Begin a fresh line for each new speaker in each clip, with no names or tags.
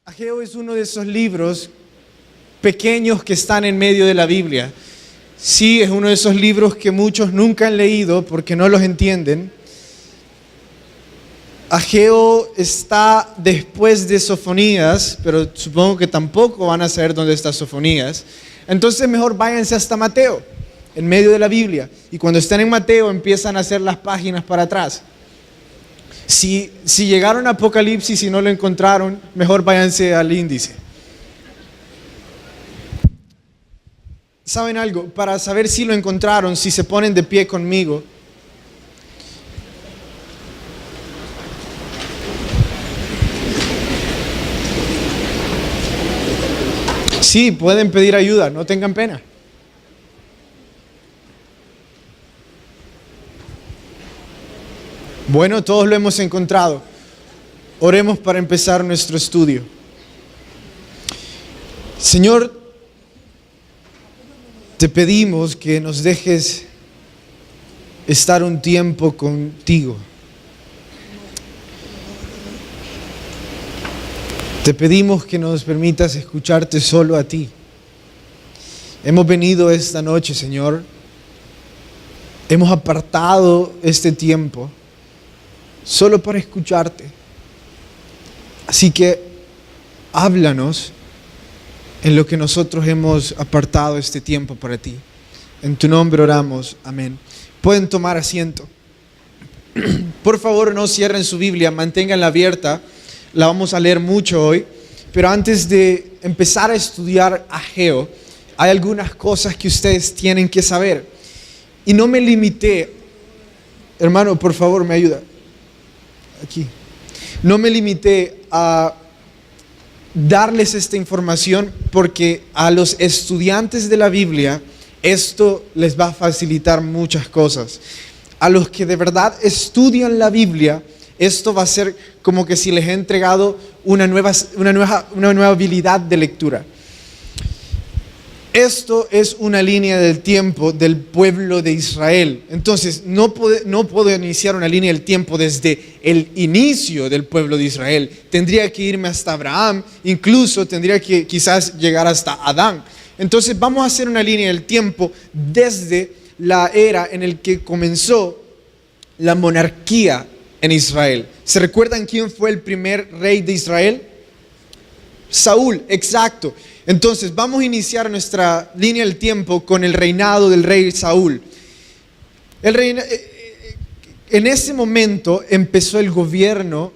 Ageo es uno de esos libros pequeños que están en medio de la Biblia. Sí, es uno de esos libros que muchos nunca han leído porque no los entienden. Ageo está después de Sofonías, pero supongo que tampoco van a saber dónde está Sofonías. Entonces mejor váyanse hasta Mateo, en medio de la Biblia. Y cuando estén en Mateo empiezan a hacer las páginas para atrás. Si llegaron a Apocalipsis y no lo encontraron, mejor váyanse al índice. ¿Saben algo? Para saber si lo encontraron, si se ponen de pie conmigo. Sí, pueden pedir ayuda, no tengan pena. Bueno, todos lo hemos encontrado. Oremos para empezar nuestro estudio. Señor, te pedimos que nos dejes estar un tiempo contigo. Te pedimos que nos permitas escucharte solo a ti. Hemos venido esta noche, Señor. Hemos apartado este tiempo solo para escucharte. Así que háblanos en lo que nosotros hemos apartado este tiempo para ti. En tu nombre oramos. Amén. Pueden tomar asiento. Por favor, no cierren su Biblia, manténganla abierta. La vamos a leer mucho hoy. Pero antes de empezar a estudiar Ageo, hay algunas cosas que ustedes tienen que saber. Y no me limité, hermano, por favor, me ayuda. Aquí. No me limité a darles esta información porque a los estudiantes de la Biblia esto les va a facilitar muchas cosas. A los que de verdad estudian la Biblia, esto va a ser como que si les he entregado una nueva habilidad de lectura. Esto es una línea del tiempo del pueblo de Israel. Entonces, no puedo iniciar una línea del tiempo desde el inicio del pueblo de Israel. Tendría que irme hasta Abraham, incluso tendría que quizás llegar hasta Adán. Entonces, vamos a hacer una línea del tiempo desde la era en la que comenzó la monarquía en Israel. ¿Se recuerdan quién fue el primer rey de Israel? Saúl, exacto. Entonces vamos a iniciar nuestra línea del tiempo con el reinado del rey Saúl. En ese momento empezó el gobierno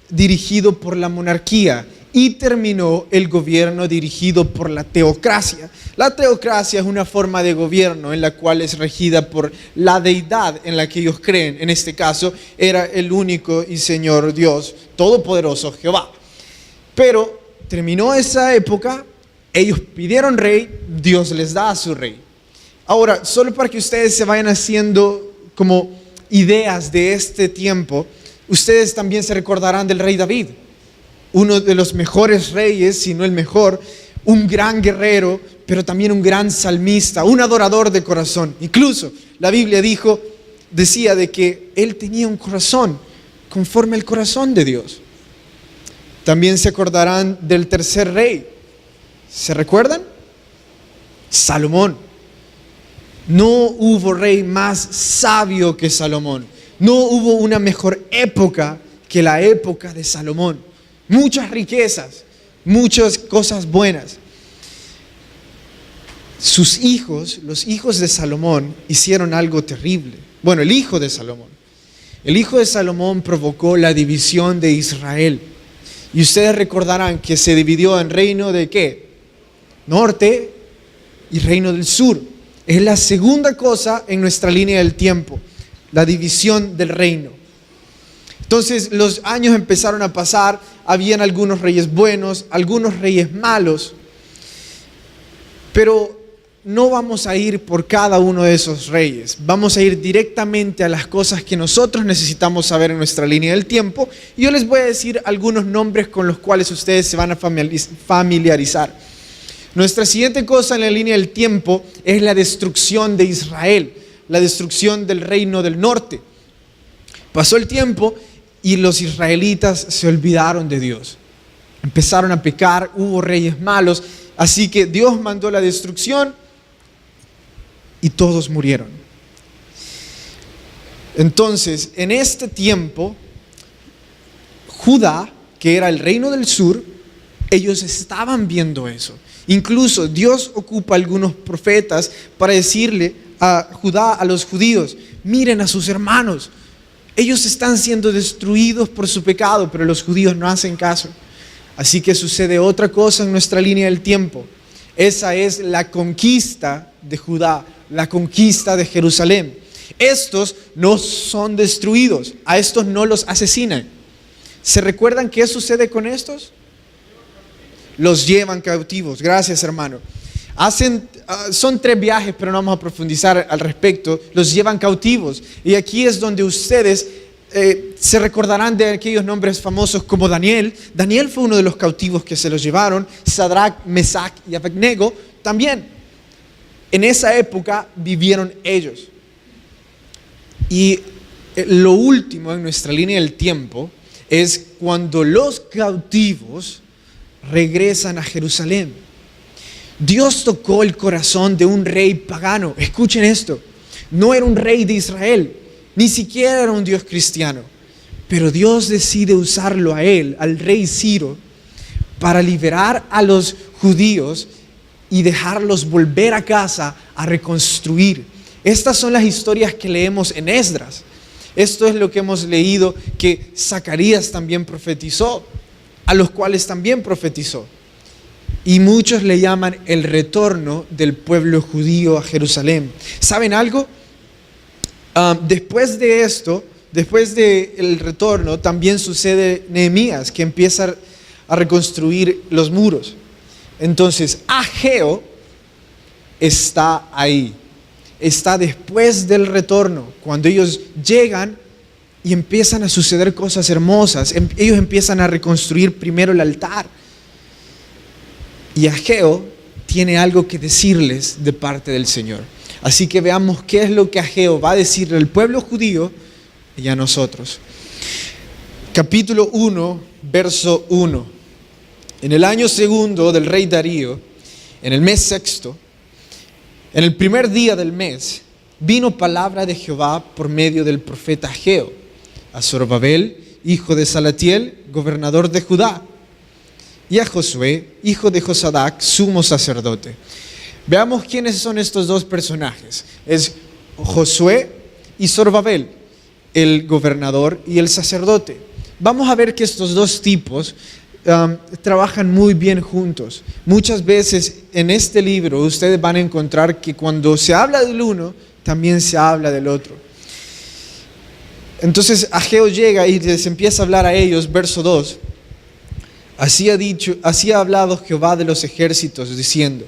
dirigido por la monarquía y terminó el gobierno dirigido por la teocracia. La teocracia es una forma de gobierno en la cual es regida por la deidad en la que ellos creen. En este caso era el único y Señor Dios Todopoderoso, Jehová. Pero terminó esa época, ellos pidieron rey, Dios les da a su rey. Ahora, solo para que ustedes se vayan haciendo como ideas de este tiempo, ustedes también se recordarán del rey David, uno de los mejores reyes, si no el mejor, un gran guerrero, pero también un gran salmista, un adorador de corazón. Incluso la Biblia decía de que él tenía un corazón conforme al corazón de Dios. También se acordarán del tercer rey. ¿Se recuerdan? Salomón. No hubo rey más sabio que Salomón. No hubo una mejor época que la época de Salomón. Muchas riquezas, muchas cosas buenas. Sus hijos, los hijos de Salomón, hicieron algo terrible. Bueno, el hijo de Salomón. El hijo de Salomón provocó la división de Israel. Y ustedes recordarán que se dividió en reino de ¿qué? Norte y reino del sur. Es la segunda cosa en nuestra línea del tiempo, la división del reino. Entonces los años empezaron a pasar, habían algunos reyes buenos, algunos reyes malos, pero no vamos a ir por cada uno de esos reyes, vamos a ir directamente a las cosas que nosotros necesitamos saber en nuestra línea del tiempo. Y yo les voy a decir algunos nombres con los cuales ustedes se van a familiarizar. Nuestra siguiente cosa en la línea del tiempo es la destrucción de Israel, la destrucción del reino del norte. Pasó el tiempo y los israelitas se olvidaron de Dios. Empezaron a pecar, hubo reyes malos, así que Dios mandó la destrucción y todos murieron. Entonces, en este tiempo, Judá, que era el reino del sur, ellos estaban viendo eso. Incluso Dios ocupa a algunos profetas para decirle a Judá, a los judíos: miren a sus hermanos, ellos están siendo destruidos por su pecado, pero los judíos no hacen caso. Así que sucede otra cosa en nuestra línea del tiempo. Esa es la conquista de Judá, la conquista de Jerusalén. Estos no son destruidos, a estos no los asesinan. ¿Se recuerdan qué sucede con estos? Los llevan cautivos. Gracias, hermano. Son 3 viajes, pero no vamos a profundizar al respecto. Los llevan cautivos. Y aquí es donde ustedes se recordarán de aquellos nombres famosos como Daniel. Daniel fue uno de los cautivos que se los llevaron. Sadrach, Mesach y Abednego también. En esa época vivieron ellos. Y lo último en nuestra línea del tiempo es cuando los cautivos regresan a Jerusalén. Dios tocó el corazón de un rey pagano. Escuchen esto: no era un rey de Israel, ni siquiera era un Dios cristiano, pero Dios decide usarlo a él, al rey Ciro, para liberar a los judíos y dejarlos volver a casa a reconstruir. Estas son las historias que leemos en Esdras. Esto es lo que hemos leído que Zacarías también profetizó, a los cuales también profetizó. Y muchos le llaman el retorno del pueblo judío a Jerusalén. ¿Saben algo? Después de esto, después del retorno, también sucede Nehemías, que empieza a reconstruir los muros. Entonces, Ageo está ahí. Está después del retorno, cuando ellos llegan y empiezan a suceder cosas hermosas. Ellos empiezan a reconstruir primero el altar. Y Ageo tiene algo que decirles de parte del Señor. Así que veamos qué es lo que Ageo va a decirle al pueblo judío y a nosotros. Capítulo 1, verso 1. En el año 2 del rey Darío, en el mes 6, en el primer día del mes, vino palabra de Jehová por medio del profeta Ageo a Zorobabel, hijo de Salatiel, gobernador de Judá, y a Josué, hijo de Josadac, sumo sacerdote. Veamos quiénes son estos 2 personajes. Es Josué y Zorobabel, el gobernador y el sacerdote. Vamos a ver que estos 2 tipos trabajan muy bien juntos. Muchas veces en este libro ustedes van a encontrar que cuando se habla del uno, también se habla del otro. Entonces Ageo llega y les empieza a hablar a ellos, verso 2. Así ha hablado Jehová de los ejércitos, diciendo: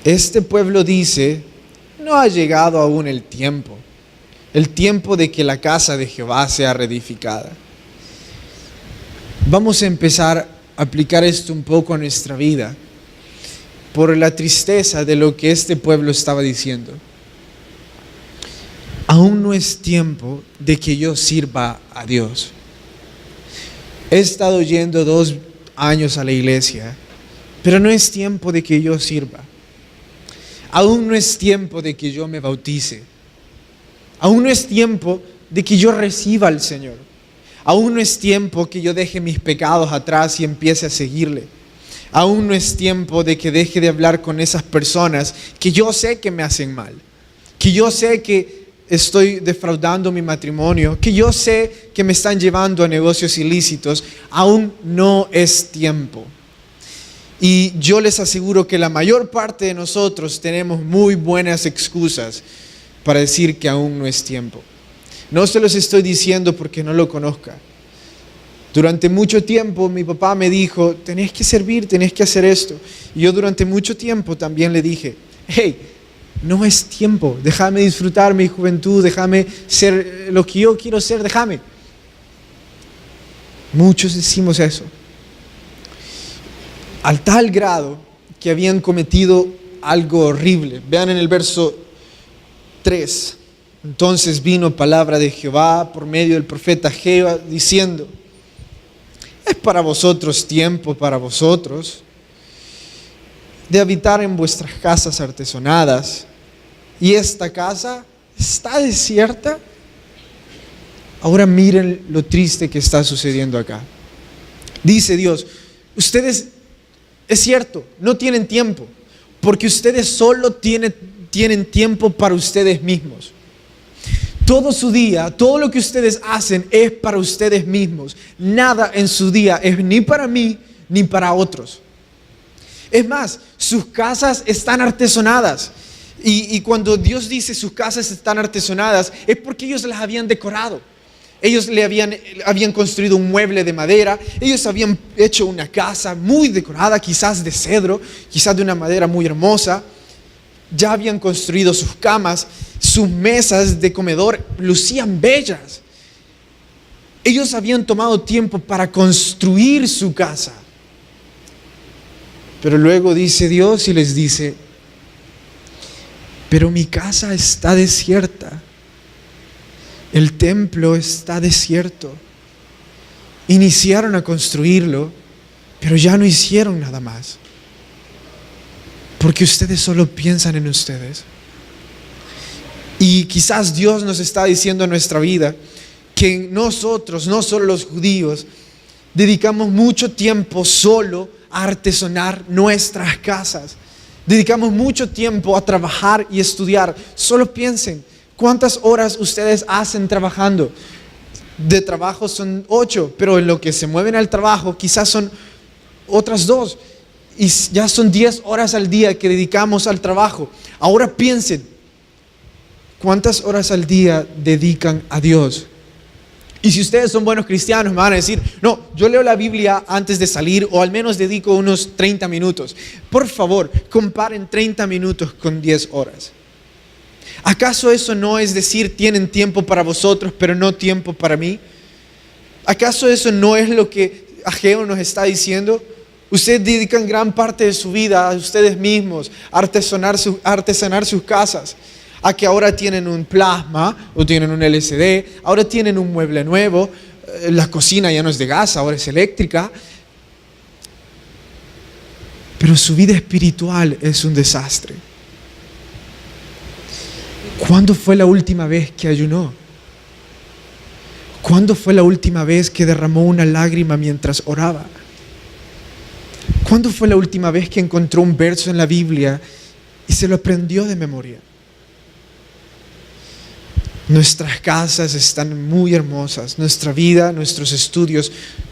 este pueblo dice, no ha llegado aún el tiempo de que la casa de Jehová sea reedificada. Vamos a empezar a aplicar esto un poco a nuestra vida por la tristeza de lo que este pueblo estaba diciendo. Aún no es tiempo de que yo sirva a Dios. He estado yendo 2 años a la iglesia, pero no es tiempo de que yo sirva. Aún no es tiempo de que yo me bautice. Aún no es tiempo de que yo reciba al Señor. Aún no es tiempo que yo deje mis pecados atrás y empiece a seguirle. Aún no es tiempo de que deje de hablar con esas personas que yo sé que me hacen mal, que yo sé que estoy defraudando mi matrimonio, que yo sé que me están llevando a negocios ilícitos. Aún no es tiempo. Y yo les aseguro que la mayor parte de nosotros tenemos muy buenas excusas para decir que aún no es tiempo. No se los estoy diciendo porque no lo conozca. Durante mucho tiempo mi papá me dijo, tenés que servir, tenés que hacer esto. Y yo durante mucho tiempo también le dije, hey, no es tiempo, déjame disfrutar mi juventud, déjame ser lo que yo quiero ser, déjame. Muchos decimos eso. Al tal grado que habían cometido algo horrible. Vean en el verso 3. Entonces vino palabra de Jehová por medio del profeta Ageo diciendo: es para vosotros tiempo para vosotros de habitar en vuestras casas artesonadas, y esta casa está desierta. Ahora miren lo triste que está sucediendo acá. Dice Dios, ustedes, es cierto, no tienen tiempo, porque ustedes solo tienen tiempo para ustedes mismos. Todo su día, todo lo que ustedes hacen es para ustedes mismos. Nada en su día es ni para mí ni para otros. Es más, sus casas están artesonadas. Y cuando Dios dice sus casas están artesonadas, es porque ellos las habían decorado. Ellos habían construido un mueble de madera. Ellos habían hecho una casa muy decorada, quizás de cedro, quizás de una madera muy hermosa. Ya habían construido sus camas, sus mesas de comedor lucían bellas. Ellos habían tomado tiempo para construir su casa. Pero luego dice Dios y les dice, pero mi casa está desierta. El templo está desierto. Iniciaron a construirlo, pero ya no hicieron nada más. Porque ustedes solo piensan en ustedes. Y quizás Dios nos está diciendo en nuestra vida que nosotros, no solo los judíos, dedicamos mucho tiempo solo a artesonar nuestras casas. Dedicamos mucho tiempo a trabajar y estudiar. Solo piensen, ¿cuántas horas ustedes hacen trabajando? De trabajo son 8, pero en lo que se mueven al trabajo quizás son otras 2. Y ya son 10 horas al día que dedicamos al trabajo. Ahora piensen, ¿cuántas horas al día dedican a Dios? Y si ustedes son buenos cristianos, me van a decir, no, yo leo la Biblia antes de salir, o al menos dedico unos 30 minutos. Por favor, comparen 30 minutos con 10 horas. ¿Acaso eso no es decir, tienen tiempo para vosotros, pero no tiempo para mí? ¿Acaso eso no es lo que Ageo nos está diciendo? Ustedes dedican gran parte de su vida a ustedes mismos, a artesanar sus casas. A que ahora tienen un plasma o tienen un LCD, ahora tienen un mueble nuevo, la cocina ya no es de gas, ahora es eléctrica. Pero su vida espiritual es un desastre. ¿Cuándo fue la última vez que ayunó? ¿Cuándo fue la última vez que derramó una lágrima mientras oraba? ¿Cuándo fue la última vez que encontró un verso en la Biblia y se lo aprendió de memoria? Nuestras casas están muy hermosas, nuestra vida, nuestros estudios,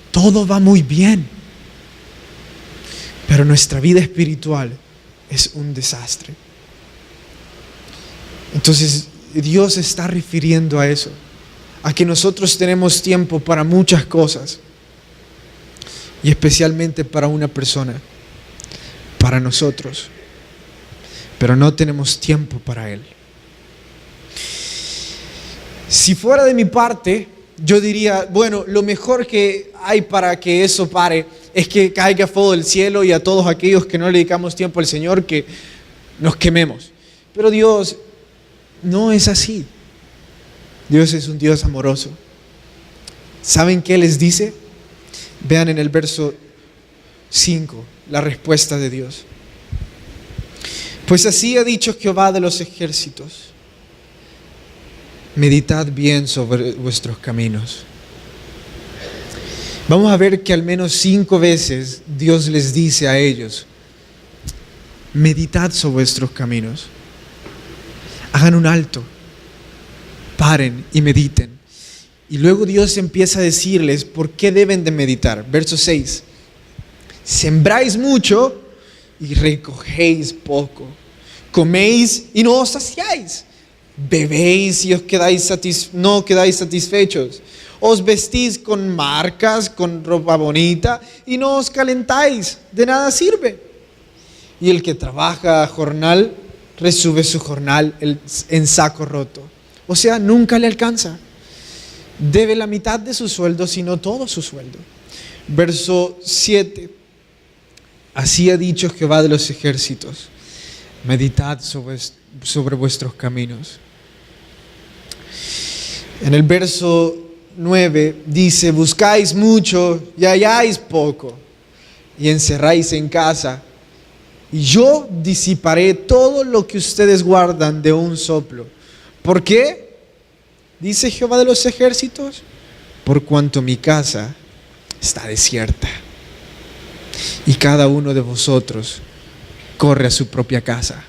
todo va muy bien. Pero nuestra vida espiritual es un desastre. Entonces Dios se está refiriendo a eso, a que nosotros tenemos tiempo para muchas cosas, y especialmente para una persona, para nosotros, pero no tenemos tiempo para Él. Si fuera de mi parte, yo diría, bueno, lo mejor que hay para que eso pare es que caiga fuego del cielo y a todos aquellos que no le dedicamos tiempo al Señor, que nos quememos. Pero Dios no es así. Dios es un Dios amoroso. ¿Saben qué les dice? Vean en el verso 5 la respuesta de Dios. Pues así ha dicho Jehová de los ejércitos: meditad bien sobre vuestros caminos. Vamos a ver que al menos 5 veces Dios les dice a ellos: meditad sobre vuestros caminos. Hagan un alto, paren y mediten. Y luego Dios empieza a decirles por qué deben de meditar. Verso 6: sembráis mucho y recogéis poco. Coméis y no os saciáis. Bebéis y no quedáis satisfechos. Os vestís con marcas, con ropa bonita y no os calentáis. De nada sirve. Y el que trabaja a jornal, recibe su jornal en saco roto. O sea, nunca le alcanza. Debe la mitad de su sueldo, sino todo su sueldo. Verso 7: así ha dicho Jehová de los ejércitos: meditad sobre vuestros caminos. En el verso 9 dice: buscáis mucho y halláis poco, y encerráis en casa, y yo disiparé todo lo que ustedes guardan de un soplo. ¿Por qué? Dice Jehová de los ejércitos: por cuanto mi casa está desierta, y cada uno de vosotros corre a su propia casa.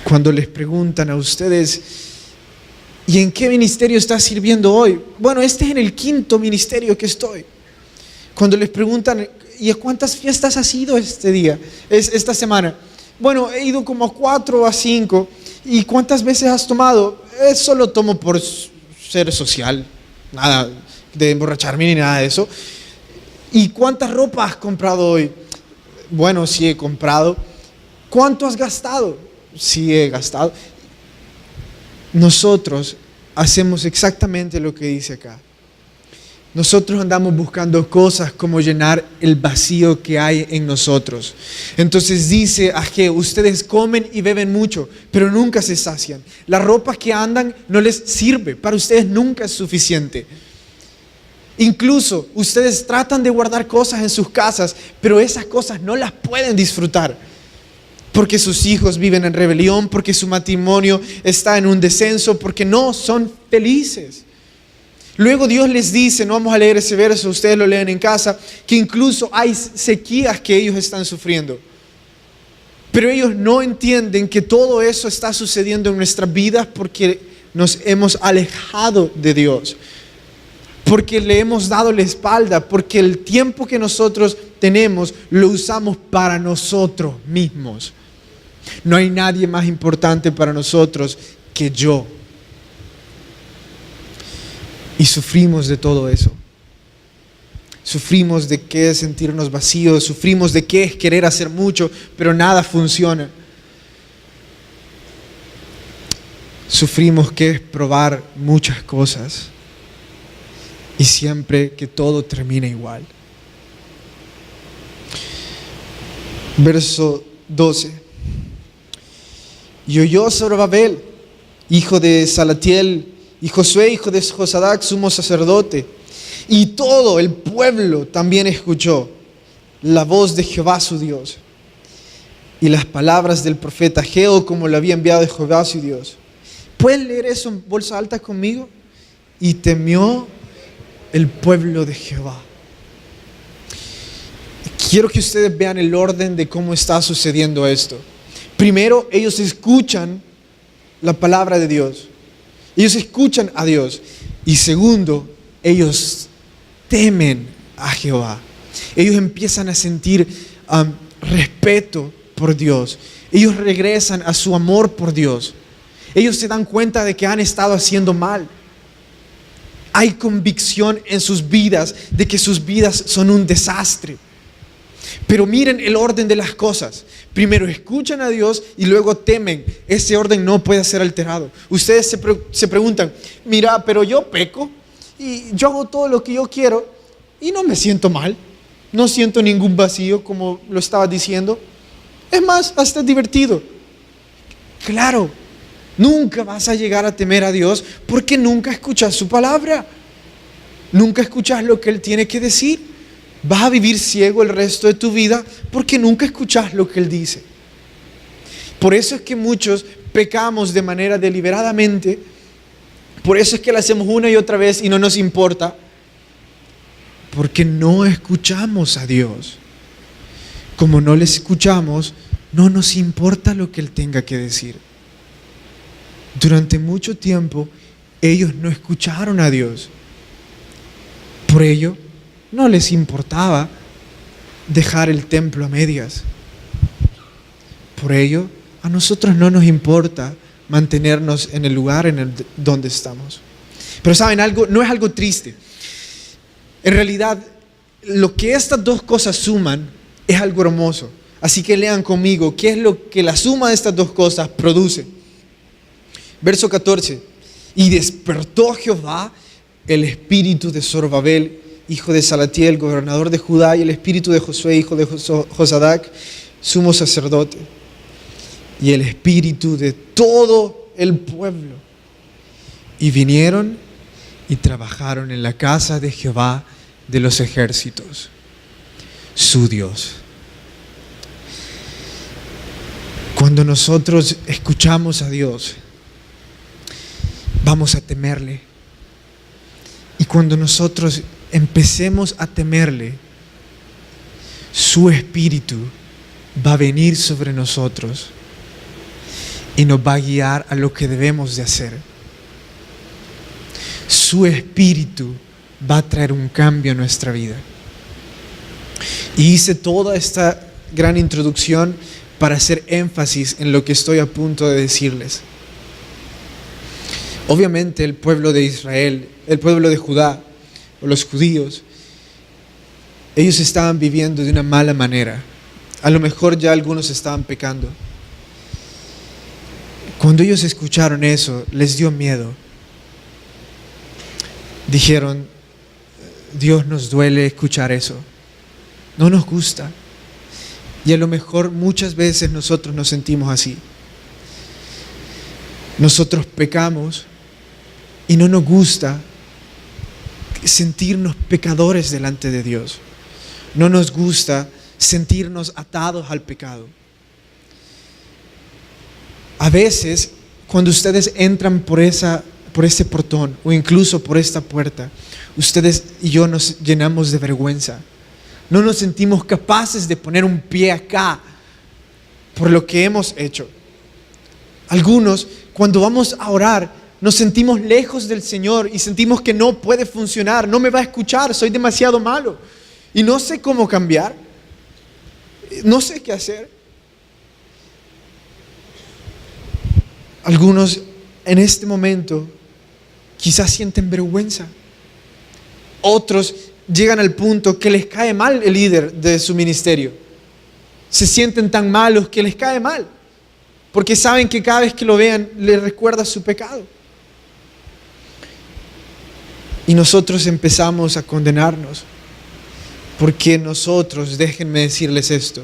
Cuando les preguntan a ustedes: ¿y en qué ministerio estás sirviendo hoy? Bueno, este es en el 5º ministerio que estoy. Cuando les preguntan: ¿y a cuántas fiestas has ido esta semana? Bueno, he ido como a 4 o a 5. ¿Y cuántas veces has tomado? Solo tomo por ser social, nada de emborracharme ni nada de eso. ¿Y cuánta ropa has comprado hoy? Bueno, sí he comprado. ¿Cuánto has gastado? Sí he gastado. Nosotros hacemos exactamente lo que dice acá. Nosotros andamos buscando cosas como llenar el vacío que hay en nosotros. Entonces dice Ageo: ustedes comen y beben mucho, pero nunca se sacian. La ropa que andan no les sirve, para ustedes nunca es suficiente. Incluso ustedes tratan de guardar cosas en sus casas, pero esas cosas no las pueden disfrutar, porque sus hijos viven en rebelión, porque su matrimonio está en un descenso, porque no son felices. Luego Dios les dice, no vamos a leer ese verso, ustedes lo leen en casa, que incluso hay sequías que ellos están sufriendo. Pero ellos no entienden que todo eso está sucediendo en nuestras vidas porque nos hemos alejado de Dios, porque le hemos dado la espalda, porque el tiempo que nosotros tenemos lo usamos para nosotros mismos. No hay nadie más importante para nosotros que yo. Y sufrimos de todo eso. Sufrimos de qué es sentirnos vacíos, sufrimos de qué es querer hacer mucho, pero nada funciona. Sufrimos que es probar muchas cosas y siempre que todo termina igual. Verso 12. Y oyó Zorobabel, hijo de Salatiel, y Josué, hijo de Josadac, sumo sacerdote, y todo el pueblo también escuchó la voz de Jehová su Dios y las palabras del profeta Ageo, como lo había enviado de Jehová su Dios. ¿Pueden leer eso en voz alta conmigo? Y temió el pueblo de Jehová. Quiero que ustedes vean el orden de cómo está sucediendo esto. Primero, ellos escuchan la palabra de Dios. Ellos escuchan a Dios. Y segundo, ellos temen a Jehová. Ellos empiezan a sentir respeto por Dios. Ellos regresan a su amor por Dios. Ellos se dan cuenta de que han estado haciendo mal. Hay convicción en sus vidas de que sus vidas son un desastre. Pero miren el orden de las cosas. Primero escuchan a Dios y luego temen. Ese orden no puede ser alterado. Ustedes se preguntan, mira, pero yo peco y yo hago todo lo que yo quiero y no me siento mal. No siento ningún vacío, como lo estaba diciendo. Es más, hasta es divertido. Claro, nunca vas a llegar a temer a Dios porque nunca escuchas su palabra. Nunca escuchas lo que Él tiene que decir. Vas a vivir ciego el resto de tu vida porque nunca escuchas lo que Él dice. Por eso es que muchos pecamos de manera deliberadamente. Por eso es que lo hacemos una y otra vez y no nos importa. Porque no escuchamos a Dios. Como no le escuchamos, no nos importa lo que Él tenga que decir. Durante mucho tiempo, ellos no escucharon a Dios. Por ello, no les importaba dejar el templo a medias. Por ello, a nosotros no nos importa mantenernos en el lugar donde estamos. Pero ¿saben algo? No es algo triste. En realidad, lo que estas dos cosas suman es algo hermoso. Así que lean conmigo, ¿qué es lo que la suma de estas dos cosas produce? Verso 14. Y despertó Jehová el espíritu de Zorobabel, hijo de Salatiel, gobernador de Judá, y el espíritu de Josué, hijo de Josadac, sumo sacerdote, y el espíritu de todo el pueblo. Y vinieron y trabajaron en la casa de Jehová de los ejércitos, su Dios. Cuando nosotros escuchamos a Dios, vamos a temerle. Y cuando nosotros empecemos a temerle, su Espíritu va a venir sobre nosotros y nos va a guiar a lo que debemos de hacer. Su Espíritu va a traer un cambio a nuestra vida. Y hice toda esta gran introducción para hacer énfasis en lo que estoy a punto de decirles. Obviamente el pueblo de Israel, el pueblo de Judá, o los judíos, ellos estaban viviendo de una mala manera. A lo mejor ya algunos estaban pecando. Cuando ellos escucharon eso, les dio miedo. Dijeron: Dios, nos duele escuchar eso. No nos gusta. Y a lo mejor muchas veces nosotros nos sentimos así. Nosotros pecamos y no nos gusta sentirnos pecadores delante de Dios. No nos gusta sentirnos atados al pecado. A veces, cuando ustedes entran por ese portón o incluso por esta puerta, ustedes y yo nos llenamos de vergüenza. No nos sentimos capaces de poner un pie acá por lo que hemos hecho. Algunos, cuando vamos a orar, nos sentimos lejos del Señor y sentimos que no puede funcionar, no me va a escuchar, soy demasiado malo y no sé cómo cambiar, no sé qué hacer. Algunos en este momento quizás sienten vergüenza. Otros llegan al punto que les cae mal el líder de su ministerio. Se sienten tan malos que les cae mal, porque saben que cada vez que lo vean les recuerda su pecado. Y nosotros empezamos a condenarnos, porque nosotros, déjenme decirles esto,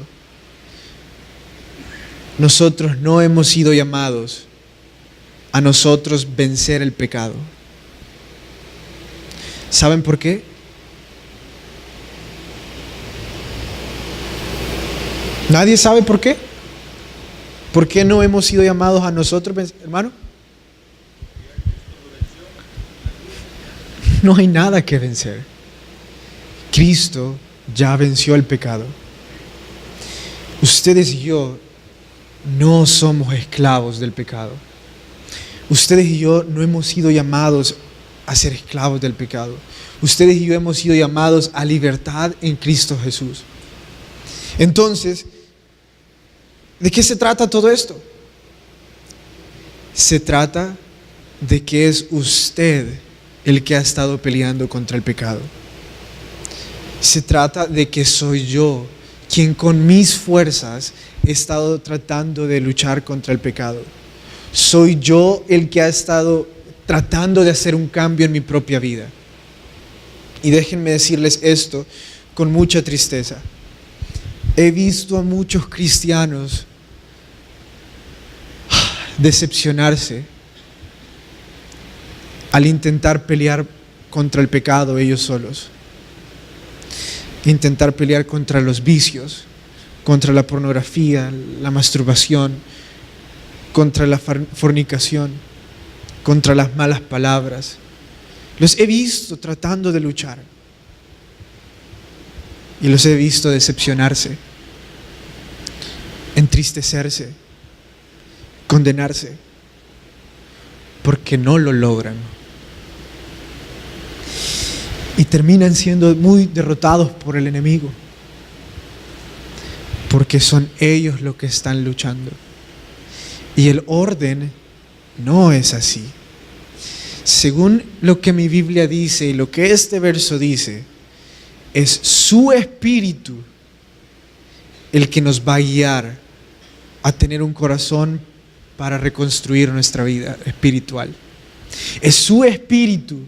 nosotros no hemos sido llamados a nosotros vencer el pecado. ¿Saben por qué? ¿Nadie sabe por qué? ¿Por qué no hemos sido llamados a nosotros, hermano? No hay nada que vencer. Cristo ya venció el pecado. Ustedes y yo no somos esclavos del pecado. Ustedes y yo no hemos sido llamados a ser esclavos del pecado. Ustedes y yo hemos sido llamados a libertad en Cristo Jesús. Entonces, ¿de qué se trata todo esto? Se trata de que es usted el que ha estado peleando contra el pecado. Se trata de que soy yo quien con mis fuerzas he estado tratando de luchar contra el pecado. Soy yo el que ha estado tratando de hacer un cambio en mi propia vida. Y déjenme decirles esto con mucha tristeza. He visto a muchos cristianos decepcionarse al intentar pelear contra el pecado ellos solos. Intentar pelear contra los vicios, contra la pornografía, la masturbación, contra la fornicación, contra las malas palabras. Los he visto tratando de luchar y los he visto decepcionarse, entristecerse, condenarse, porque no lo logran. Y terminan siendo muy derrotados por el enemigo, porque son ellos los que están luchando. Y el orden no es así. Según lo que mi Biblia dice y lo que este verso dice, es su Espíritu el que nos va a guiar a tener un corazón para reconstruir nuestra vida espiritual. Es su Espíritu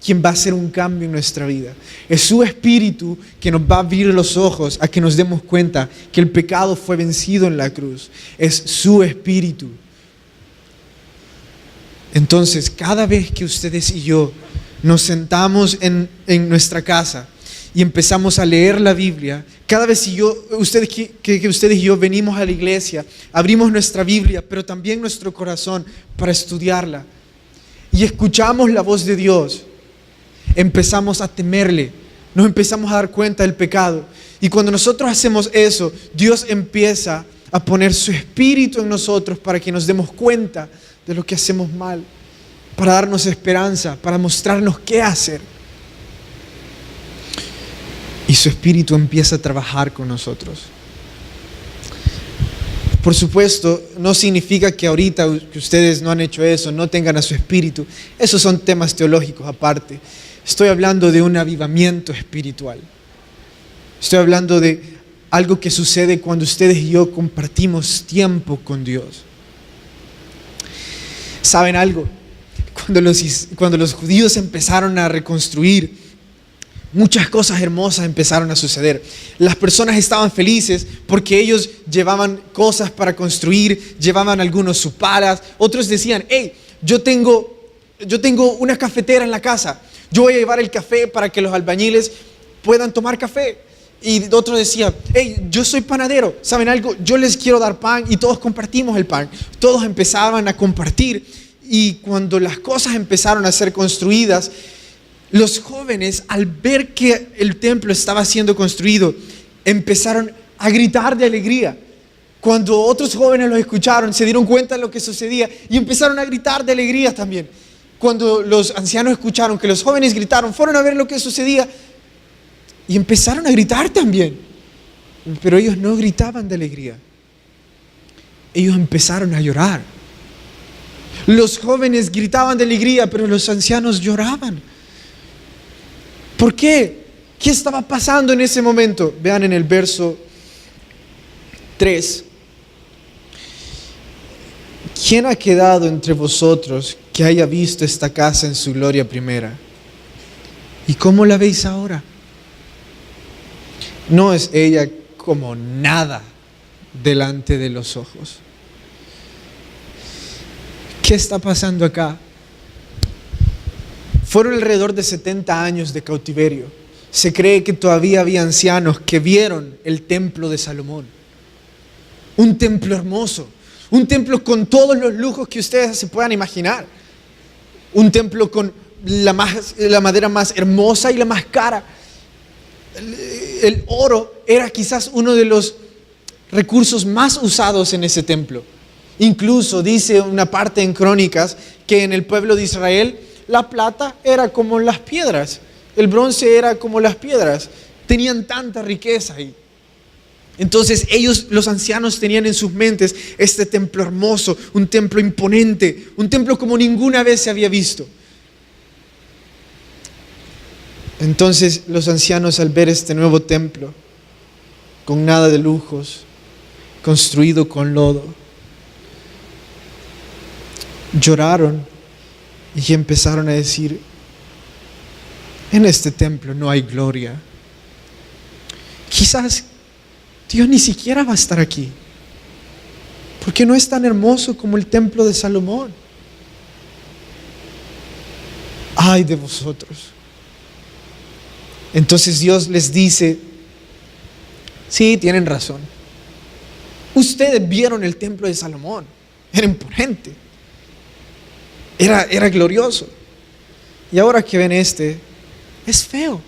quien va a hacer un cambio en nuestra vida. Es su Espíritu que nos va a abrir los ojos a que nos demos cuenta que el pecado fue vencido en la cruz. Es su Espíritu. Entonces, cada vez que ustedes y yo nos sentamos en nuestra casa y empezamos a leer la Biblia. Cada vez que ustedes y yo venimos a la iglesia, abrimos nuestra Biblia, pero también nuestro corazón para estudiarla, y escuchamos la voz de Dios, empezamos a temerle, nos empezamos a dar cuenta del pecado. Y cuando nosotros hacemos eso, Dios empieza a poner su espíritu en nosotros para que nos demos cuenta de lo que hacemos mal, para darnos esperanza, para mostrarnos qué hacer. Y su espíritu empieza a trabajar con nosotros. Por supuesto, no significa que ahorita que ustedes no han hecho eso, no tengan a su espíritu. Esos son temas teológicos aparte. Estoy hablando de un avivamiento espiritual. Estoy hablando de algo que sucede cuando ustedes y yo compartimos tiempo con Dios. ¿Saben algo? Cuando los judíos empezaron a reconstruir, muchas cosas hermosas empezaron a suceder. Las personas estaban felices porque ellos llevaban cosas para construir, llevaban algunos sus palas. Otros decían, hey, yo tengo una cafetera en la casa. Yo voy a llevar el café para que los albañiles puedan tomar café. Y otros decían, hey, yo soy panadero. ¿Saben algo? Yo les quiero dar pan, y todos compartimos el pan. Todos empezaban a compartir. Y cuando las cosas empezaron a ser construidas, los jóvenes, al ver que el templo estaba siendo construido, empezaron a gritar de alegría. Cuando otros jóvenes los escucharon, se dieron cuenta de lo que sucedía y empezaron a gritar de alegría también. Cuando los ancianos escucharon que los jóvenes gritaron, fueron a ver lo que sucedía y empezaron a gritar también. Pero ellos no gritaban de alegría. Ellos empezaron a llorar. Los jóvenes gritaban de alegría, pero los ancianos lloraban. ¿Por qué? ¿Qué estaba pasando en ese momento? Vean en el verso 3. ¿Quién ha quedado entre vosotros que haya visto esta casa en su gloria primera? ¿Y cómo la veis ahora? ¿No es ella como nada delante de los ojos? ¿Qué está pasando acá? Fueron alrededor de 70 años de cautiverio. Se cree que todavía había ancianos que vieron el templo de Salomón. Un templo hermoso, un templo con todos los lujos que ustedes se puedan imaginar. Un templo con la madera más hermosa y la más cara. El oro era quizás uno de los recursos más usados en ese templo. Incluso dice una parte en Crónicas que en el pueblo de Israel la plata era como las piedras, el bronce era como las piedras, tenían tanta riqueza ahí. Entonces ellos, los ancianos, tenían en sus mentes este templo hermoso, un templo imponente, un templo como ninguna vez se había visto. Entonces los ancianos, al ver este nuevo templo, con nada de lujos, construido con lodo, lloraron y empezaron a decir, en este templo no hay gloria. Quizás Dios ni siquiera va a estar aquí, porque no es tan hermoso como el templo de Salomón. Ay de vosotros. Entonces Dios les dice, sí, tienen razón. Ustedes vieron el templo de Salomón, era imponente, era glorioso. Y ahora que ven este, es feo.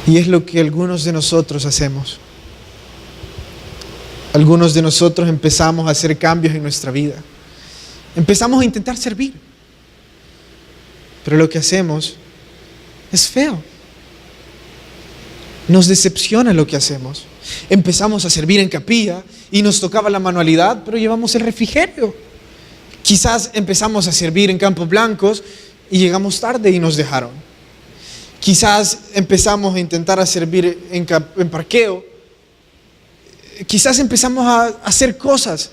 Y es lo que algunos de nosotros hacemos. Algunos de nosotros empezamos a hacer cambios en nuestra vida. Empezamos a intentar servir. Pero lo que hacemos es feo. Nos decepciona lo que hacemos. Empezamos a servir en capilla y nos tocaba la manualidad, pero llevamos el refrigerio. Quizás empezamos a servir en Campos Blancos y llegamos tarde y nos dejaron. Quizás empezamos a intentar a servir en parqueo. Quizás empezamos a hacer cosas,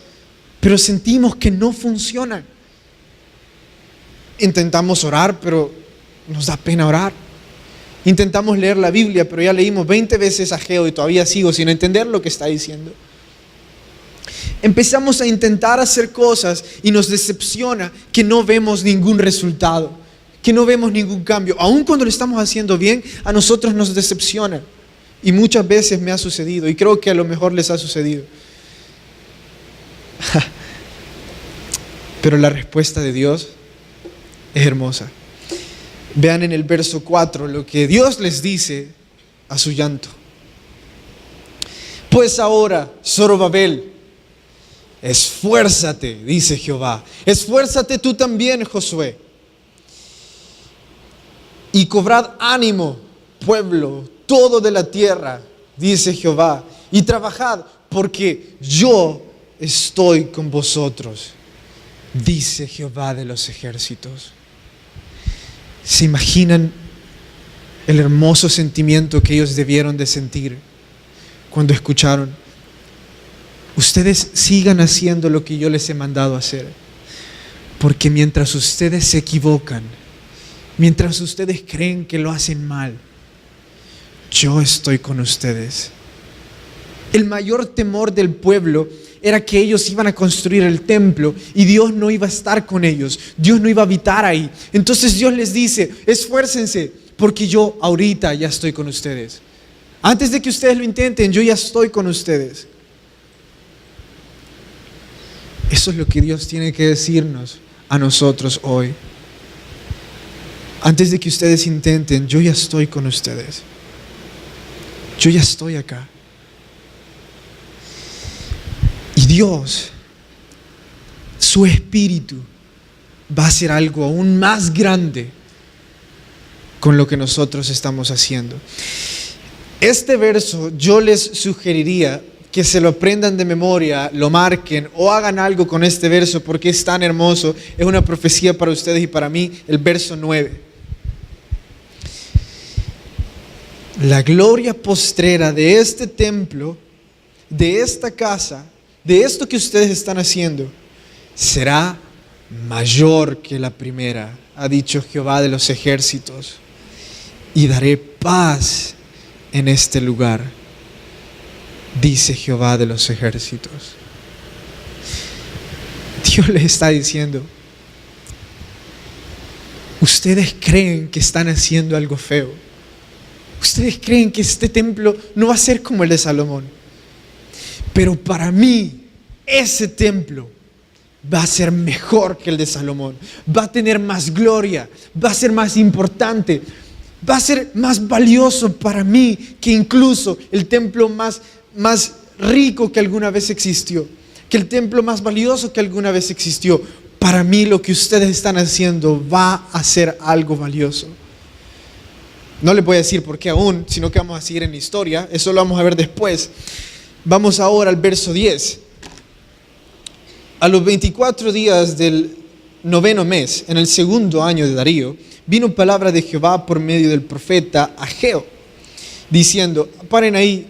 pero sentimos que no funcionan. Intentamos orar, pero nos da pena orar. Intentamos leer la Biblia, pero ya leímos 20 veces Ageo y todavía sigo sin entender lo que está diciendo. empezamos a intentar hacer cosas y nos decepciona que no vemos ningún resultado, que no vemos ningún cambio. Aun cuando lo estamos haciendo bien, a nosotros nos decepciona. Y muchas veces me ha sucedido, y creo que a lo mejor les ha sucedido. Pero la respuesta de Dios es hermosa. Vean en el verso 4 lo que Dios les dice a su llanto. Pues ahora, Zorobabel, esfuérzate, dice Jehová. Esfuérzate tú también, Josué. Y cobrad ánimo, pueblo, todo de la tierra, dice Jehová. Y trabajad, porque yo estoy con vosotros, dice Jehová de los ejércitos. ¿Se imaginan el hermoso sentimiento que ellos debieron de sentir cuando escucharon? Ustedes sigan haciendo lo que yo les he mandado hacer, porque mientras ustedes se equivocan, mientras ustedes creen que lo hacen mal, yo estoy con ustedes. El mayor temor del pueblo era que ellos iban a construir el templo y Dios no iba a estar con ellos, Dios no iba a habitar ahí. Entonces Dios les dice, esfuércense, porque yo ahorita ya estoy con ustedes. Antes de que ustedes lo intenten, yo ya estoy con ustedes. Eso es lo que Dios tiene que decirnos a nosotros hoy. Antes de que ustedes intenten, yo ya estoy con ustedes. Yo ya estoy acá. Y Dios, su Espíritu, va a hacer algo aún más grande con lo que nosotros estamos haciendo. Este verso yo les sugeriría que se lo aprendan de memoria, lo marquen o hagan algo con este verso porque es tan hermoso. Es una profecía para ustedes y para mí, el verso 9. La gloria postrera de este templo, de esta casa, de esto que ustedes están haciendo, será mayor que la primera, ha dicho Jehová de los ejércitos, y daré paz en este lugar, dice Jehová de los ejércitos. Dios les está diciendo, ustedes creen que están haciendo algo feo, ustedes creen que este templo no va a ser como el de Salomón, pero para mí ese templo va a ser mejor que el de Salomón, va a tener más gloria, va a ser más importante, va a ser más valioso para mí que incluso el templo más rico que alguna vez existió, que el templo más valioso que alguna vez existió. Para mí lo que ustedes están haciendo va a ser algo valioso. No les voy a decir por qué aún, sino que vamos a seguir en la historia, eso lo vamos a ver después. Vamos ahora al verso 10. A los 24 días del 9º mes, en el 2º año de Darío, vino palabra de Jehová por medio del profeta Ageo, diciendo, paren ahí,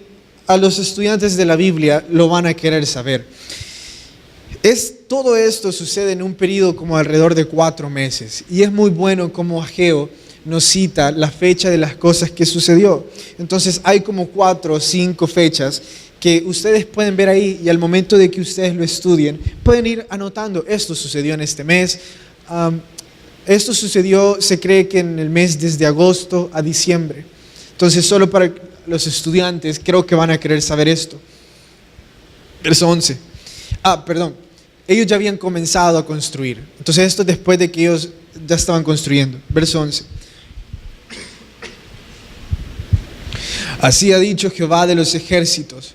a los estudiantes de la Biblia lo van a querer saber. Todo esto sucede en un periodo como alrededor de 4 meses, y es muy bueno como Ageo nos cita la fecha de las cosas que sucedió. Entonces hay como 4 o 5 fechas que ustedes pueden ver ahí, y al momento de que ustedes lo estudien, pueden ir anotando, esto sucedió en este mes, esto sucedió, se cree que en el mes desde agosto a diciembre. Entonces solo para los estudiantes creo que van a querer saber esto. Verso 11. Ellos ya habían comenzado a construir. Entonces esto después de que ellos ya estaban construyendo. Verso 11. Así ha dicho Jehová de los ejércitos.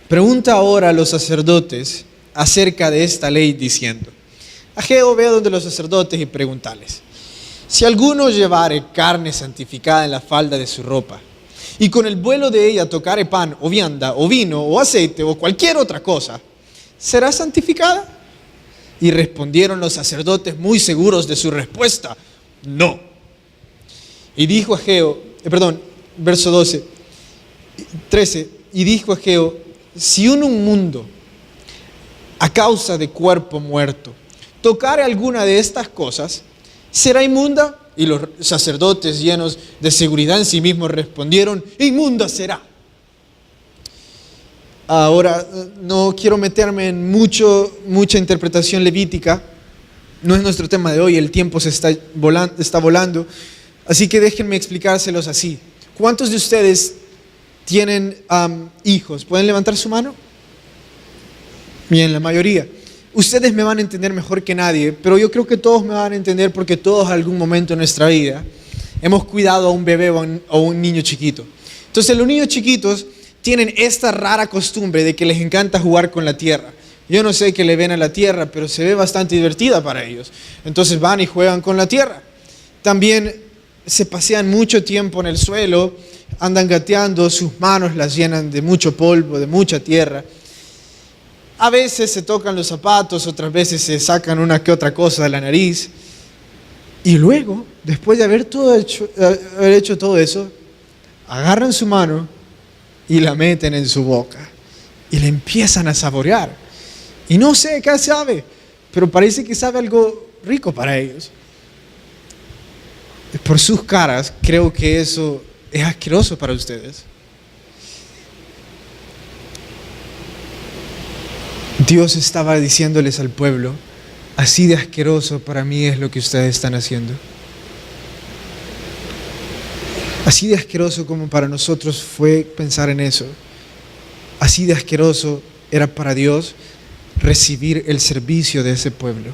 Pregunta ahora a los sacerdotes acerca de esta ley diciendo, Ageo, ve a donde los sacerdotes y preguntales, si alguno llevare carne santificada en la falda de su ropa, y con el vuelo de ella tocare pan, o vianda, o vino, o aceite, o cualquier otra cosa, ¿será santificada? Y respondieron los sacerdotes muy seguros de su respuesta, no. Y dijo Ageo, verso 13, y dijo Ageo, si un mundo a causa de cuerpo muerto tocare alguna de estas cosas, ¿será inmunda? Y los sacerdotes, llenos de seguridad en sí mismos, respondieron, inmunda será. Ahora, no quiero meterme en mucha interpretación levítica. No es nuestro tema de hoy, el tiempo está volando. Así que déjenme explicárselos así. ¿Cuántos de ustedes tienen hijos? ¿Pueden levantar su mano? Bien, la mayoría. Ustedes me van a entender mejor que nadie, pero yo creo que todos me van a entender porque todos en algún momento de nuestra vida hemos cuidado a un bebé o a un niño chiquito. Entonces los niños chiquitos tienen esta rara costumbre de que les encanta jugar con la tierra. Yo no sé qué le ven a la tierra, pero se ve bastante divertida para ellos. Entonces van y juegan con la tierra. También se pasean mucho tiempo en el suelo, andan gateando, sus manos las llenan de mucho polvo, de mucha tierra. A veces se tocan los zapatos, otras veces se sacan una que otra cosa de la nariz. Y luego, después de haber hecho todo eso, agarran su mano y la meten en su boca y la empiezan a saborear. Y no sé qué sabe, pero parece que sabe algo rico para ellos. Por sus caras, creo que eso es asqueroso para ustedes. Dios estaba diciéndoles al pueblo, así de asqueroso para mí es lo que ustedes están haciendo. Así de asqueroso como para nosotros fue pensar en eso, así de asqueroso era para Dios recibir el servicio de ese pueblo.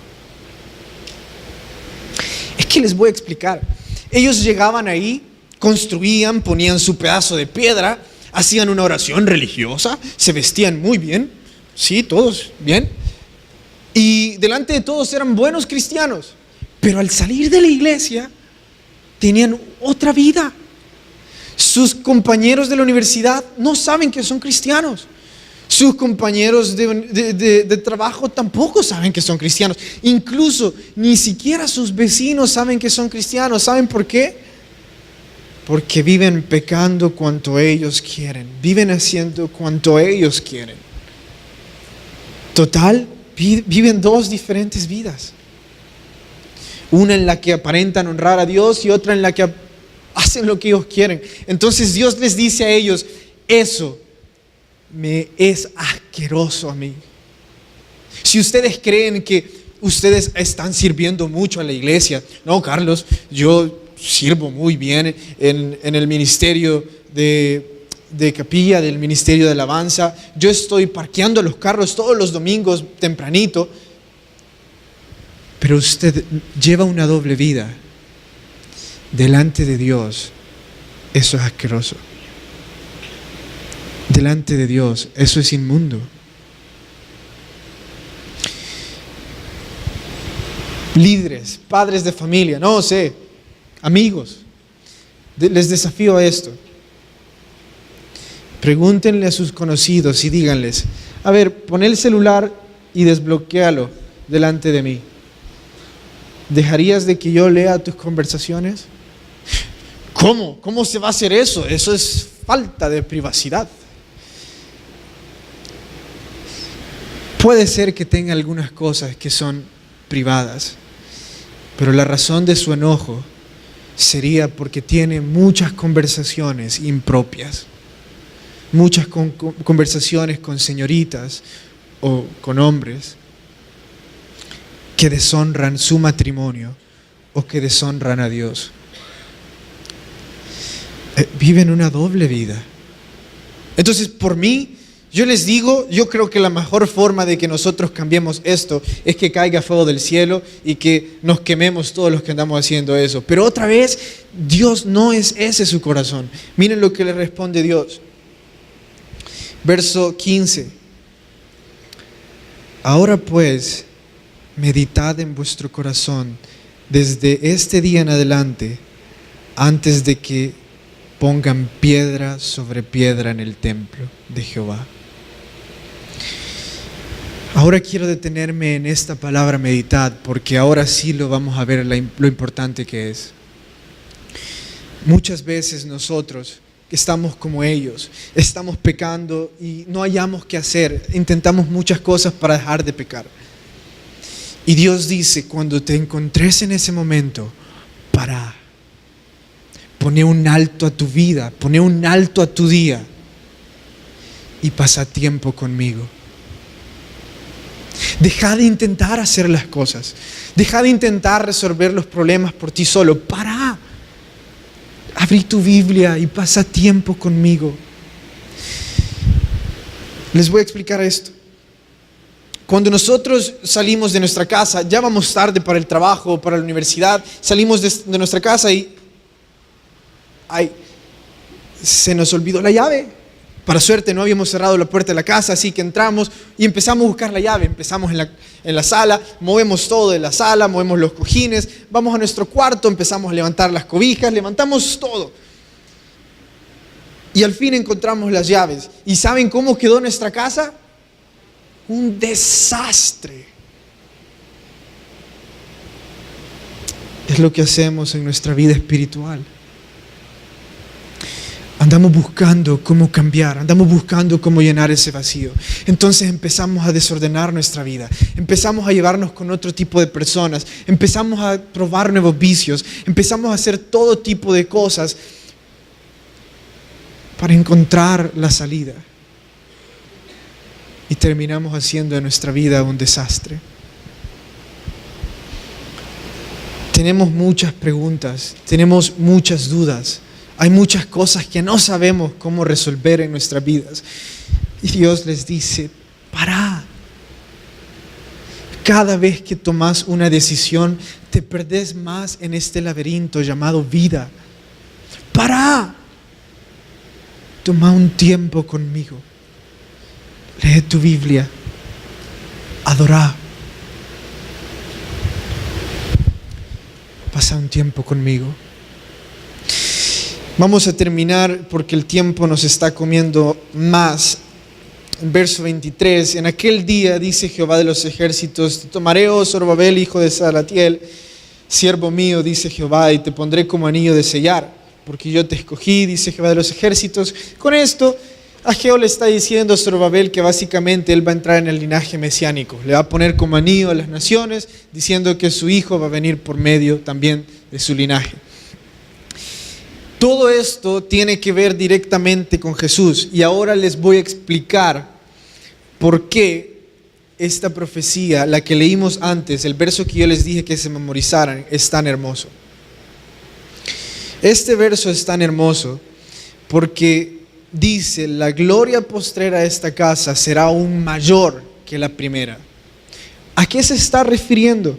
Es que les voy a explicar. Ellos llegaban ahí, construían, ponían su pedazo de piedra, hacían una oración religiosa, se vestían muy bien, sí, todos bien, y delante de todos eran buenos cristianos, pero al salir de la iglesia tenían otra vida. Sus compañeros de la universidad no saben que son cristianos. Sus compañeros de trabajo tampoco saben que son cristianos. Incluso ni siquiera sus vecinos saben que son cristianos. ¿Saben por qué? Porque viven pecando cuanto ellos quieren. Viven haciendo cuanto ellos quieren. Total, viven dos diferentes vidas. Una en la que aparentan honrar a Dios y otra en la que hacen lo que ellos quieren. Entonces Dios les dice a ellos, eso me es asqueroso a mí. Si ustedes creen que ustedes están sirviendo mucho a la iglesia, no, Carlos, yo sirvo muy bien en el ministerio de capilla, del ministerio de alabanza, yo estoy parqueando los carros todos los domingos tempranito, pero usted lleva una doble vida. Delante de Dios, eso es asqueroso. Delante de Dios, eso es inmundo. Líderes, padres de familia, no sé, amigos, les desafío a esto. Pregúntenle a sus conocidos y díganles, a ver, pon el celular y desbloquéalo delante de mí. ¿Dejarías de que yo lea tus conversaciones? ¿Cómo? ¿Cómo se va a hacer eso? Eso es falta de privacidad. Puede ser que tenga algunas cosas que son privadas, pero la razón de su enojo sería porque tiene muchas conversaciones impropias, muchas conversaciones con señoritas o con hombres que deshonran su matrimonio o que deshonran a Dios. Viven una doble vida. Entonces, por mí, yo les digo, yo creo que la mejor forma de que nosotros cambiemos esto es que caiga fuego del cielo y que nos quememos todos los que andamos haciendo eso. Pero otra vez, Dios no es ese su corazón. Miren lo que le responde Dios. Verso 15. Ahora pues, meditad en vuestro corazón desde este día en adelante, antes de que pongan piedra sobre piedra en el templo de Jehová. Ahora quiero detenerme en esta palabra meditad, porque ahora sí lo vamos a ver lo importante que es. Muchas veces nosotros estamos como ellos, estamos pecando y no hallamos qué hacer, intentamos muchas cosas para dejar de pecar. Y Dios dice, cuando te encontres en ese momento, para poner un alto a tu vida, poner un alto a tu día y pasa tiempo conmigo. Deja de intentar hacer las cosas. Deja de intentar resolver los problemas por ti solo. Para. Abrí tu Biblia y pasa tiempo conmigo. Les voy a explicar esto. Cuando nosotros salimos de nuestra casa, ya vamos tarde para el trabajo o para la universidad, salimos de nuestra casa y se nos olvidó la llave. Para suerte no habíamos cerrado la puerta de la casa, así que entramos y empezamos a buscar la llave. Empezamos en la sala, movemos todo de la sala, movemos los cojines, vamos a nuestro cuarto, empezamos a levantar las cobijas, levantamos todo. Y al fin encontramos las llaves. ¿Y saben cómo quedó nuestra casa? Un desastre. Es lo que hacemos en nuestra vida espiritual. Andamos buscando cómo cambiar, andamos buscando cómo llenar ese vacío. Entonces empezamos a desordenar nuestra vida, empezamos a llevarnos con otro tipo de personas, empezamos a probar nuevos vicios, empezamos a hacer todo tipo de cosas para encontrar la salida. Y terminamos haciendo de nuestra vida un desastre. Tenemos muchas preguntas, tenemos muchas dudas. Hay muchas cosas que no sabemos cómo resolver en nuestras vidas. Y Dios les dice, para. Cada vez que tomas una decisión, te perdés más en este laberinto llamado vida. Para. Toma un tiempo conmigo. Lee tu Biblia. Adora. Pasa un tiempo conmigo. Vamos a terminar porque el tiempo nos está comiendo más. Verso 23, en aquel día, dice Jehová de los ejércitos, te tomaré, oh Zorobabel, hijo de Salatiel, siervo mío, dice Jehová, y te pondré como anillo de sellar, porque yo te escogí, dice Jehová de los ejércitos. Con esto, Ageo le está diciendo a Zorobabel que básicamente él va a entrar en el linaje mesiánico, le va a poner como anillo a las naciones, diciendo que su hijo va a venir por medio también de su linaje. Todo esto tiene que ver directamente con Jesús y ahora les voy a explicar por qué esta profecía, la que leímos antes, el verso que yo les dije que se memorizaran, es tan hermoso. Este verso es tan hermoso porque dice, la gloria postrera de esta casa será aún mayor que la primera. ¿A qué se está refiriendo?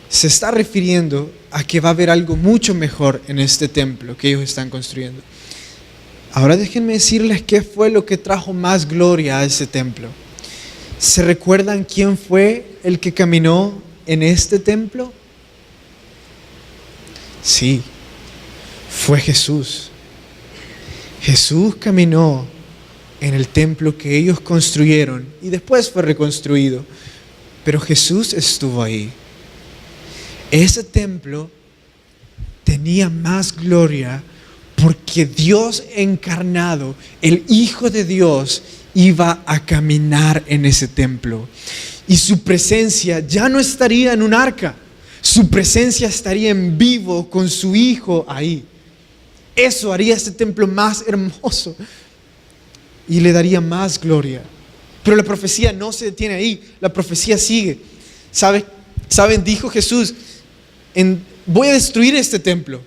Se está refiriendo a que va a haber algo mucho mejor en este templo que ellos están construyendo. Ahora déjenme decirles qué fue lo que trajo más gloria a ese templo. ¿Se recuerdan quién fue el que caminó en este templo? Sí, fue Jesús. Jesús caminó en el templo que ellos construyeron y después fue reconstruido, pero Jesús estuvo ahí. Ese templo tenía más gloria porque Dios encarnado, el Hijo de Dios, iba a caminar en ese templo. Y su presencia ya no estaría en un arca, su presencia estaría en vivo con su Hijo ahí. Eso haría este templo más hermoso y le daría más gloria. Pero la profecía no se detiene ahí, la profecía sigue. ¿Saben? Dijo Jesús, voy a destruir este templo.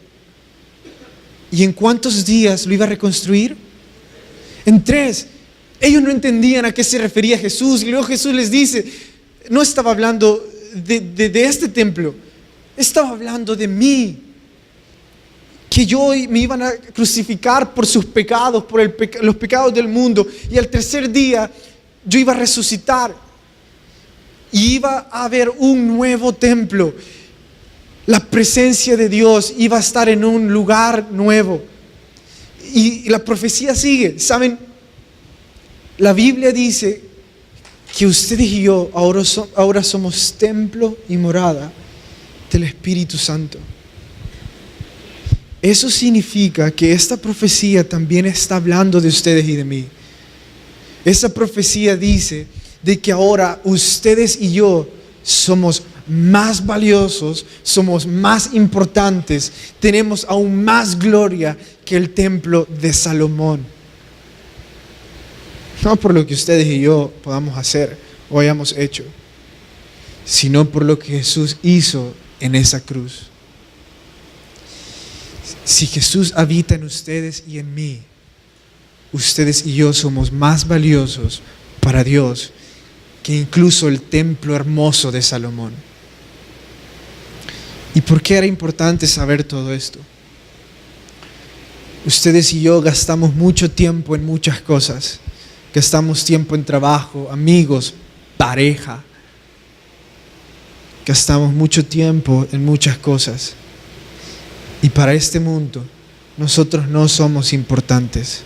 ¿Y en cuántos días lo iba a reconstruir? En 3. Ellos no entendían a qué se refería Jesús. Y luego Jesús les dice, no estaba hablando de este templo, estaba hablando de mí. Que yo me iban a crucificar por sus pecados, por los pecados del mundo. Y al tercer día yo iba a resucitar. Y iba a haber un nuevo templo. La presencia de Dios iba a estar en un lugar nuevo. Y la profecía sigue. ¿Saben? La Biblia dice que ustedes y yo ahora somos templo y morada del Espíritu Santo. Eso significa que esta profecía también está hablando de ustedes y de mí. Esta profecía dice de que ahora ustedes y yo somos más valiosos, somos más importantes, tenemos aún más gloria que el templo de Salomón. no por lo que ustedes y yo podamos hacer o hayamos hecho, sino por lo que Jesús hizo en esa cruz. Si Jesús habita en ustedes y en mí, ustedes y yo somos más valiosos para Dios que incluso el templo hermoso de Salomón. ¿Y por qué era importante saber todo esto? Ustedes y yo gastamos mucho tiempo en muchas cosas. Gastamos tiempo en trabajo, amigos, pareja. Gastamos mucho tiempo en muchas cosas. Y para este mundo, nosotros no somos importantes.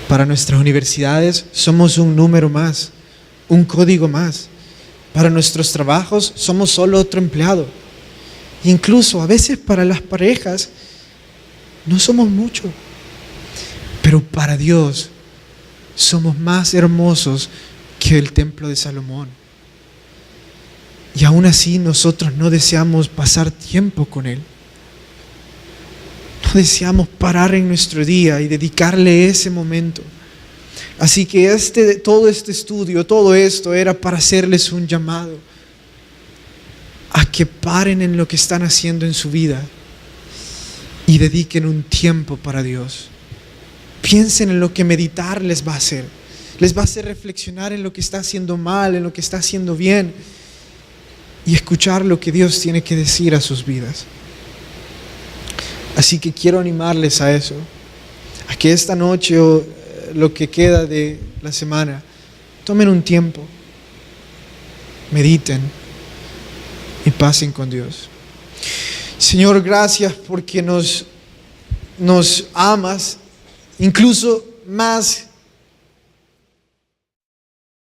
Para nuestras universidades somos un número más, un código más. Para nuestros trabajos somos solo otro empleado. Incluso a veces para las parejas no somos mucho. Pero para Dios somos más hermosos que el templo de Salomón. Y aún así nosotros no deseamos pasar tiempo con Él. No deseamos parar en nuestro día y dedicarle ese momento. Así que todo este estudio, todo esto era para hacerles un llamado a que paren en lo que están haciendo en su vida y dediquen un tiempo para Dios. Piensen en lo que meditar les va a hacer. Les va a hacer reflexionar en lo que está haciendo mal, en lo que está haciendo bien y escuchar lo que Dios tiene que decir a sus vidas. Así que quiero animarles a eso, a que esta noche o lo que queda de la semana, tomen un tiempo, mediten y pasen con Dios. Señor, gracias porque nos amas incluso más